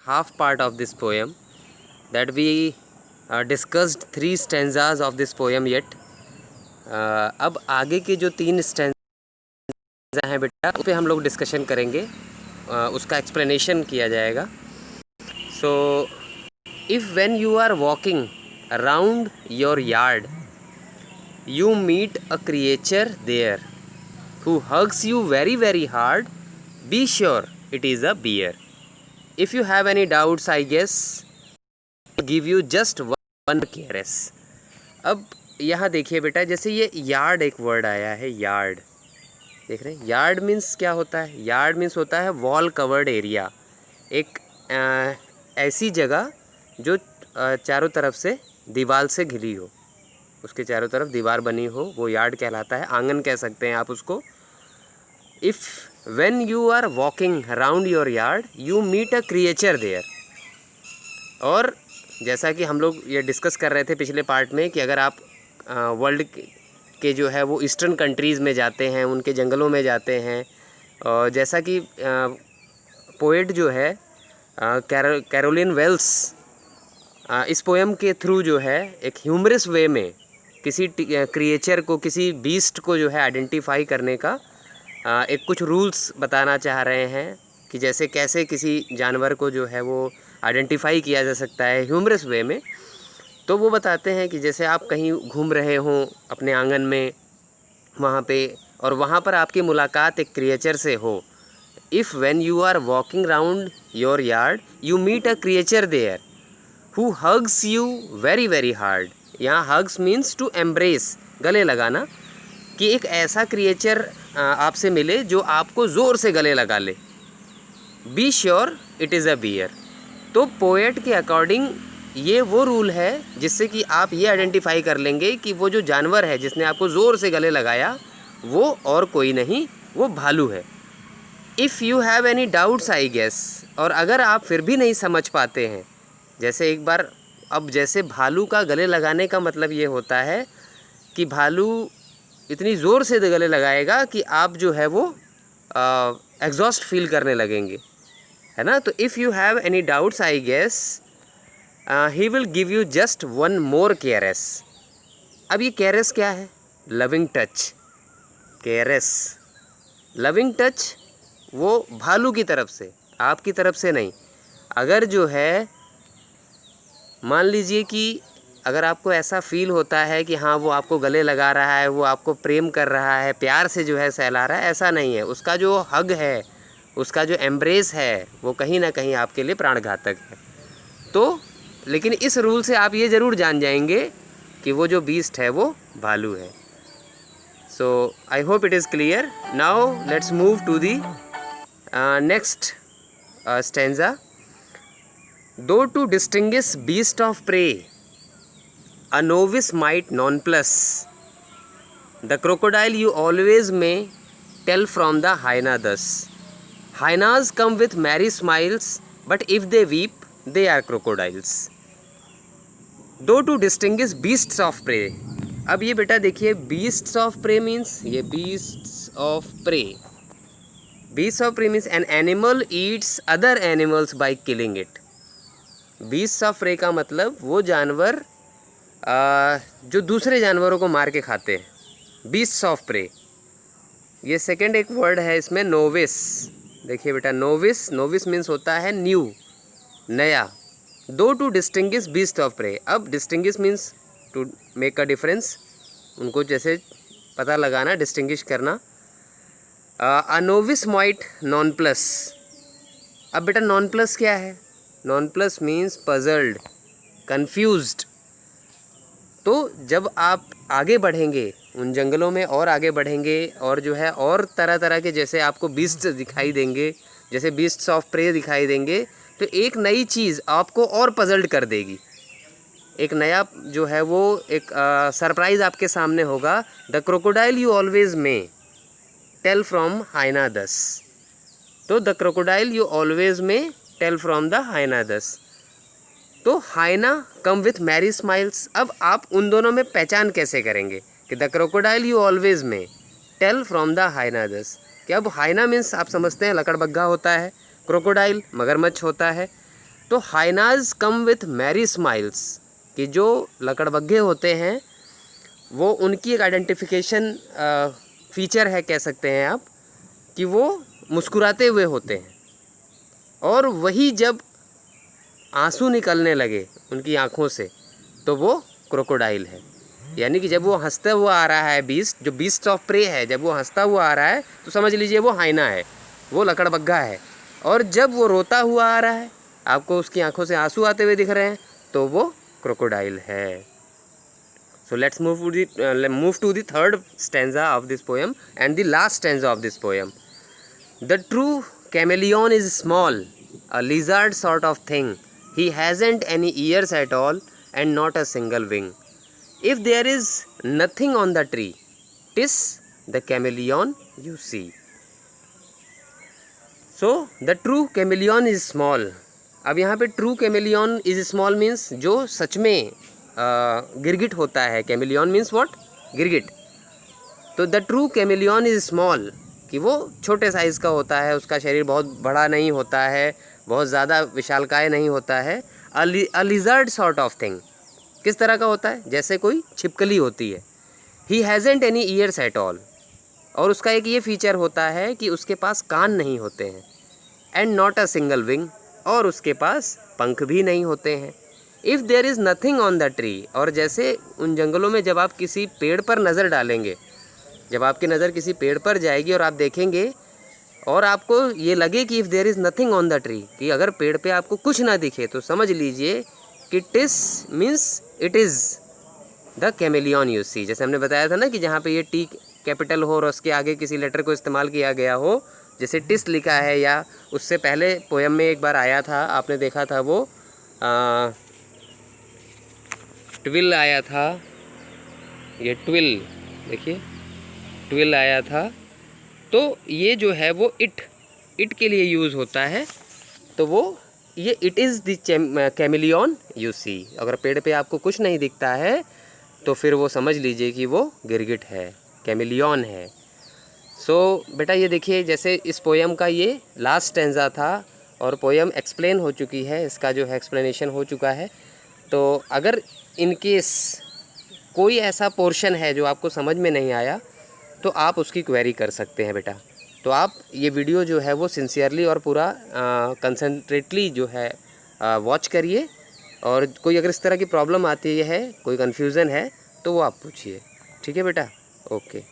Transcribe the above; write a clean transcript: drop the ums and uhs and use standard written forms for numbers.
half part of this poem that we discussed 3 stanzas of this poem yet. अब आगे के जो 3 stanza हैं बेटा उस पे हम लोग डिस्कशन करेंगे, उसका एक्सप्लेनेशन किया जाएगा. So if when you are walking around your yard you meet a creature there who hugs you very very hard, be sure it is a bear. If you have any doubts, I guess give you just one caress. अब यहाँ देखिए बेटा, जैसे ये yard एक word आया है, yard देख रहे हैं. यार्ड मीन्स क्या होता है? यार्ड मीन्स होता है वॉल कवर्ड एरिया, एक ऐसी जगह जो चारों तरफ से दीवार से घिरी हो, उसके चारों तरफ दीवार बनी हो, वो यार्ड कहलाता है. आंगन कह सकते हैं आप उसको. If when you are walking around your yard you meet a creature there. और जैसा कि हम लोग ये डिस्कस कर रहे थे पिछले पार्ट में कि अगर आप वर्ल्ड के जो है वो ईस्टर्न कंट्रीज़ में जाते हैं, उनके जंगलों में जाते हैं, और जैसा कि पोएट जो है कैरोलिन वेल्स इस पोएम के थ्रू जो है एक ह्यूमरस वे में किसी क्रिएचर को, किसी बीस्ट को जो है आइडेंटिफाई करने का एक कुछ रूल्स बताना चाह रहे हैं कि जैसे कैसे किसी जानवर को जो है वो आइडेंटिफाई किया जा सकता है ह्यूमरस वे में. तो वो बताते हैं कि जैसे आप कहीं घूम रहे हों अपने आंगन में वहाँ पे, और वहाँ पर आपकी मुलाकात एक क्रिएचर से हो. If when you are walking round your yard you meet a creature there who hugs you very very hard. यहाँ हग्स मीन्स टू एम्ब्रेस, गले लगाना, कि एक ऐसा क्रिएचर आपसे मिले जो आपको ज़ोर से गले लगा ले. Be sure it is a bear. तो पोएट के अकॉर्डिंग ये वो रूल है जिससे कि आप ये आइडेंटिफाई कर लेंगे कि वो जो जानवर है जिसने आपको ज़ोर से गले लगाया वो और कोई नहीं, वो भालू है. If you have any doubts I guess. और अगर आप फिर भी नहीं समझ पाते हैं, जैसे एक बार, अब जैसे भालू का गले लगाने का मतलब ये होता है कि भालू इतनी ज़ोर से गले लगाएगा कि आप जो है वो एग्जॉस्ट फील करने लगेंगे, है ना. तो if you have any doubts I guess he will give you just one more caress. अब ये केयरस क्या है? Loving touch. Caress, loving touch, वो भालू की तरफ से, आपकी तरफ से नहीं. अगर जो है मान लीजिए कि अगर आपको ऐसा फील होता है कि हाँ वो आपको गले लगा रहा है, वो आपको प्रेम कर रहा है, प्यार से जो है सहला रहा है, ऐसा नहीं है. उसका जो हग है, उसका जो एम्ब्रेस है, वो कहीं ना कहीं आपके लिए प्राणघातक है. तो लेकिन इस रूल से आप ये ज़रूर जान जाएंगे कि वो जो बीस्ट है वो भालू है. So I hope it is clear. Now let's move to the next stanza. Though to distinguish beast of prey, a novice might nonplus, the crocodile you always may tell from the hyena thus. Hyenas come with merry smiles, but if they weep, they are crocodiles. Though to distinguish beasts of prey. अब ये बेटा देखिए, beasts of prey means, ये beasts of prey. Beasts of prey means an animal eats other animals by killing it. Beast of prey का मतलब वो जानवर जो दूसरे जानवरों को मार के खाते हैं, बीस्ट ऑफ प्रे. ये सेकंड एक वर्ड है इसमें, नोविस. देखिए बेटा, नोविस, नोविस मीन्स होता है न्यू, नया. Though to distinguish beast of prey. अब distinguish means to make a difference, उनको जैसे पता लगाना, डिस्टिंग्विश करना. A novice might nonplus. अब बेटा नॉन प्लस क्या है? Nonplus means puzzled, confused. तो जब आप आगे बढ़ेंगे उन जंगलों में, और आगे बढ़ेंगे, और जो है और तरह तरह के जैसे आपको बीस्ट दिखाई देंगे, जैसे बीस्ट्स ऑफ प्रे दिखाई देंगे, तो एक नई चीज़ आपको और पजल्ड कर देगी. एक नया जो है वो एक सरप्राइज़ आपके सामने होगा. The crocodile you always may tell from hyena thus. तो the crocodile you always may tell from the hyena thus. तो hyena come with merry smiles. अब आप उन दोनों में पहचान कैसे करेंगे कि the crocodile you always may tell from the hyena thus. कि अब हाइना मीन्स आप समझते हैं लकड़बग्घा होता है, क्रोकोडाइल मगरमच्छ होता है. तो hyenas come with merry smiles, कि जो लकड़बग्घे होते हैं वो उनकी एक आइडेंटिफिकेशन फीचर है, कह सकते हैं आप, कि वो मुस्कुराते हुए होते हैं। और वही जब आंसू निकलने लगे उनकी आँखों से तो वो क्रोकोडाइल है। यानी कि जब वो हंसता हुआ आ रहा है बीस्ट, जो बीस्ट ऑफ प्रे है, जब वो हंसता हुआ आ रहा है तो समझ लीजिए वो हाइना है, वो लकड़बग्घा है। और जब वो रोता हुआ आ रहा है, आपको उसकी आंखों से आंसू आते हुए दिख रहे हैं, तो वो क्रोकोडाइल है। So let's move to the third stanza of this poem and the last stanza of this poem. The true chameleon is small, a lizard sort of thing. He hasn't any ears at all and not a single wing. If there is nothing on the tree, 'tis the chameleon you see. So the true chameleon is small. अब यहाँ पे true chameleon is small means जो सच में गिरगिट होता है। chameleon means what? गिरगिट। तो the true chameleon is small, कि वो छोटे साइज़ का होता है, उसका शरीर बहुत बड़ा नहीं होता है, बहुत ज़्यादा विशालकाय नहीं होता है। अ लिजर्ड सॉर्ट ऑफ थिंग, किस तरह का होता है? जैसे कोई छिपकली होती है। ही hasn't any years at all, और उसका एक ये फीचर होता है कि उसके पास कान नहीं होते हैं। And not a single wing, और उसके पास पंख भी नहीं होते हैं। If there is nothing on the tree, और जैसे उन जंगलों में जब आप किसी पेड़ पर नज़र डालेंगे, जब आपकी नज़र किसी पेड़ पर जाएगी और आप देखेंगे और आपको ये लगे कि if there is nothing on the tree, कि अगर पेड़ पे आपको कुछ ना दिखे तो समझ लीजिए कि this means it is the chameleon you see. जैसे हमने बताया था ना कि जहाँ पे ये टी कैपिटल हो और उसके आगे किसी लेटर को इस्तेमाल किया गया हो, जैसे टिस लिखा है, या उससे पहले पोएम में एक बार आया था, आपने देखा था वो ट्विल आया था, ये ट्विल देखिए ट्विल आया था। तो ये जो है वो इट के लिए यूज़ होता है। तो वो ये it is the chameleon you see. अगर पेड़ पे आपको कुछ नहीं दिखता है तो फिर वो समझ लीजिए कि वो गिरगिट है, कैमेलियन है। सो बेटा ये देखिए, जैसे इस पोएम का ये लास्ट स्टैंजा था और पोएम एक्सप्लेन हो चुकी है, इसका जो है एक्सप्लेनेशन हो चुका है। तो अगर इन केस कोई ऐसा पोर्शन है जो आपको समझ में नहीं आया तो आप उसकी क्वेरी कर सकते हैं बेटा। तो आप ये वीडियो जो है वो सिंसियरली और पूरा कंसंट्रेटली जो है वॉच करिए, और कोई अगर इस तरह की प्रॉब्लम आती है, कोई कन्फ्यूज़न है, तो वो आप पूछिए। ठीक है बेटा, ओके।